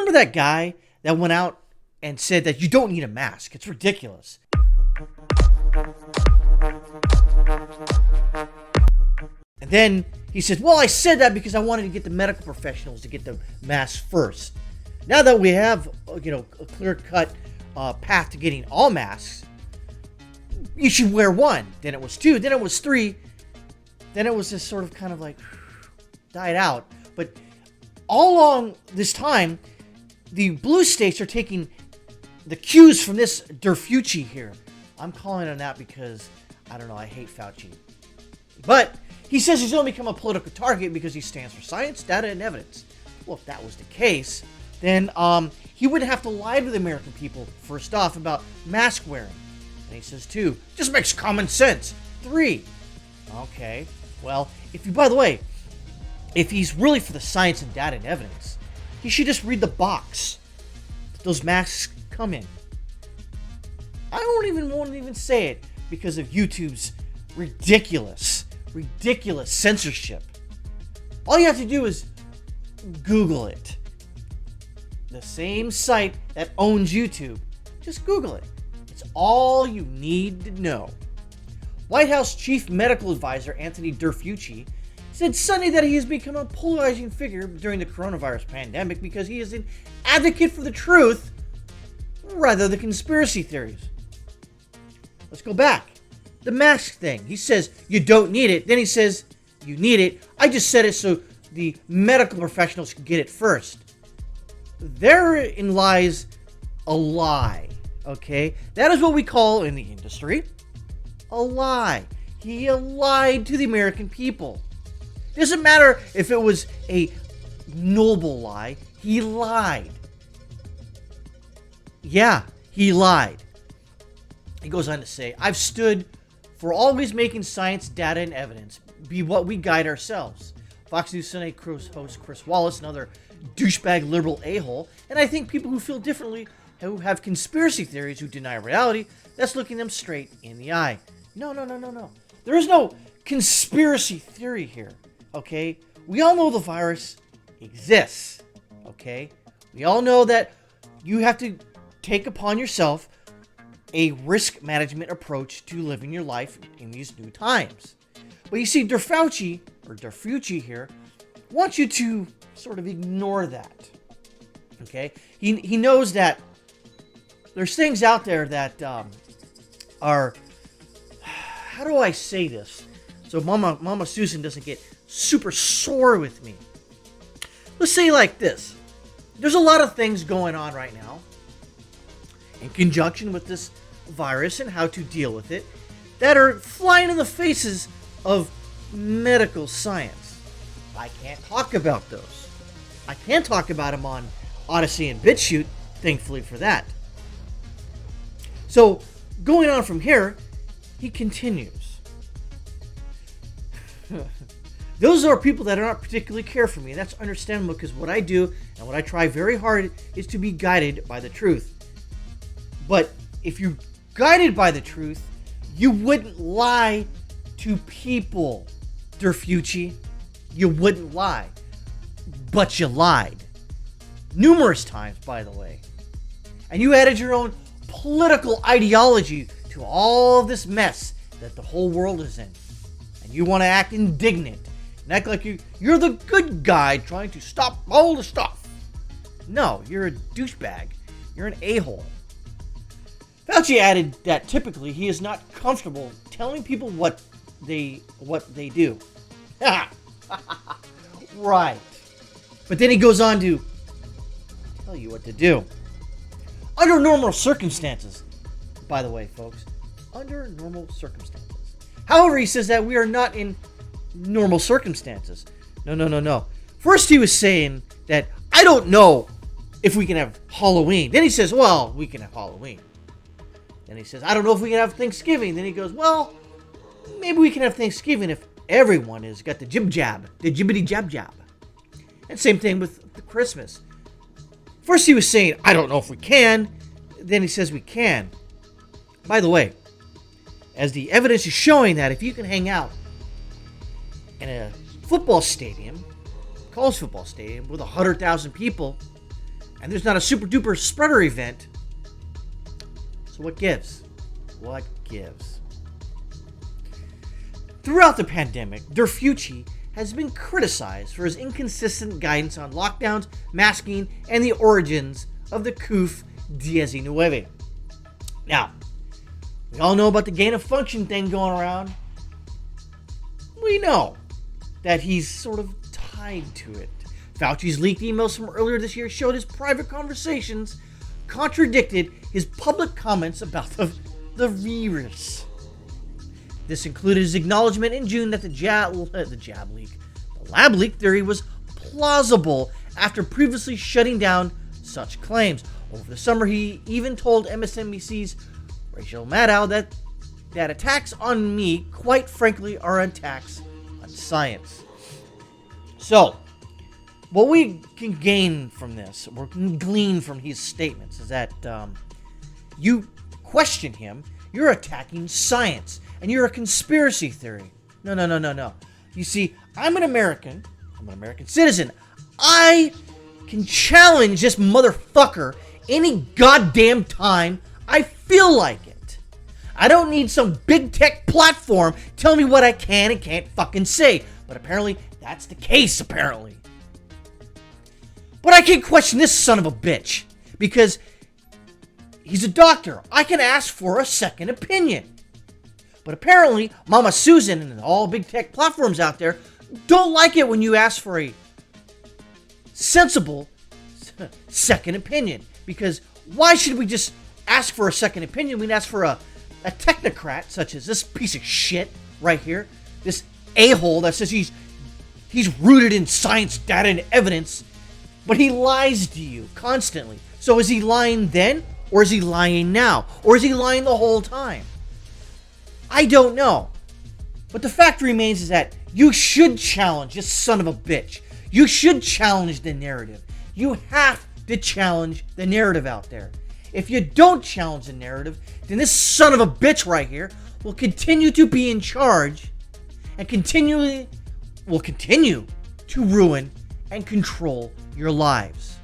remember that guy that went out and said that you don't need a mask? It's ridiculous. And then he said, well, I said that because I wanted to get the medical professionals to get the mask first. Now that we have, a clear-cut path to getting all masks, you should wear one. Then it was two. Then it was three. Then it was just sort of kind of like died out. But all along this time, the blue states are taking the cues from this Fauci here. I'm calling him that because, I don't know, I hate Fauci. But he says he's only become a political target because he stands for science, data, and evidence. Well, if that was the case, then he wouldn't have to lie to the American people, first off, about mask wearing. And he says, 2, just makes common sense. 3, okay, well, by the way, if he's really for the science and data and evidence, he should just read the box that those masks come in. I don't even want to even say it because of YouTube's ridiculous censorship. All you have to do is Google it. The same site that owns YouTube. Just Google it. It's all you need to know. White House Chief Medical Advisor Anthony Fauci said Sunday that he has become a polarizing figure during the coronavirus pandemic because he is an advocate for the truth rather than conspiracy theories. Let's go back. The mask thing. He says you don't need it. Then he says you need it. I just said it so the medical professionals can get it first. Therein lies a lie. Okay? That is what we call in the industry a lie. He lied to the American people. Doesn't matter if it was a noble lie. He lied. Yeah, he lied. He goes on to say, I've stood for always making science, data, and evidence be what we guide ourselves. Fox News Sunday host Chris Wallace, another douchebag liberal a-hole, and I think people who feel differently, who have conspiracy theories, who deny reality, that's looking them straight in the eye. No. There is no conspiracy theory here, okay? We all know the virus exists, okay? We all know that you have to take upon yourself a risk management approach to living your life in these new times. But you see, Fauci here wants you to sort of ignore that. Okay? He knows that there's things out there that are, how do I say this? So Mama Susan doesn't get super sore with me. Let's say like this. There's a lot of things going on right now in conjunction with this virus and how to deal with it that are flying in the faces of medical science. I can't talk about those. I can't talk about them on Odyssey and BitChute, thankfully for that. So, going on from here, he continues. Those are people that are not particularly care for me. That's understandable because what I do and what I try very hard is to be guided by the truth. But if you're guided by the truth, you wouldn't lie to people, Fauci. You wouldn't lie. But you lied. Numerous times, by the way. And you added your own political ideology to all of this mess that the whole world is in. And you want to act indignant and act like you're the good guy trying to stop all the stuff. No, you're a douchebag. You're an a-hole. Fauci added that typically he is not comfortable telling people what they do. Right. But then he goes on to tell you what to do. Under normal circumstances, by the way, folks, under normal circumstances. However, he says that we are not in normal circumstances. No. First he was saying that I don't know if we can have Halloween. Then he says, well, we can have Halloween. Then he says, I don't know if we can have Thanksgiving. Then he goes, well, maybe we can have Thanksgiving if everyone has got the jib-jab, the jibbity-jab-jab. And same thing with the Christmas. First he was saying, I don't know if we can. Then he says we can. By the way, as the evidence is showing that if you can hang out in a football stadium, college football stadium, with 100,000 people, and there's not a super duper spreader event. So what gives? What gives? Throughout the pandemic, Fauci has been criticized for his inconsistent guidance on lockdowns, masking, and the origins of the COVID-19. Now, we all know about the gain of function thing going around. We know that he's sort of tied to it. Fauci's leaked emails from earlier this year showed his private conversations contradicted his public comments about the virus. This included his acknowledgement in June that the lab leak theory was plausible after previously shutting down such claims. Over the summer, he even told MSNBC's Rachel Maddow that attacks on me, quite frankly, are attacks on science. So, what we can gain from this, or can glean from his statements, is that you question him, you're attacking science, and you're a conspiracy theory. No. You see, I'm an American citizen. I can challenge this motherfucker any goddamn time I feel like it. I don't need some big tech platform telling me what I can and can't fucking say. But apparently, that's the case, apparently. But I can't question this son of a bitch, because he's a doctor. I can ask for a second opinion. But apparently, Mama Susan and all big tech platforms out there don't like it when you ask for a sensible second opinion. Because why should we just ask for a second opinion? We can ask for a technocrat such as this piece of shit right here. This a-hole that says he's rooted in science, data, and evidence. But he lies to you constantly. So is he lying then? Or is he lying now? Or is he lying the whole time? I don't know. But the fact remains is that you should challenge this son of a bitch. You should challenge the narrative. You have to challenge the narrative out there. If you don't challenge the narrative, then this son of a bitch right here will continue to be in charge and will continue to ruin and control your lives.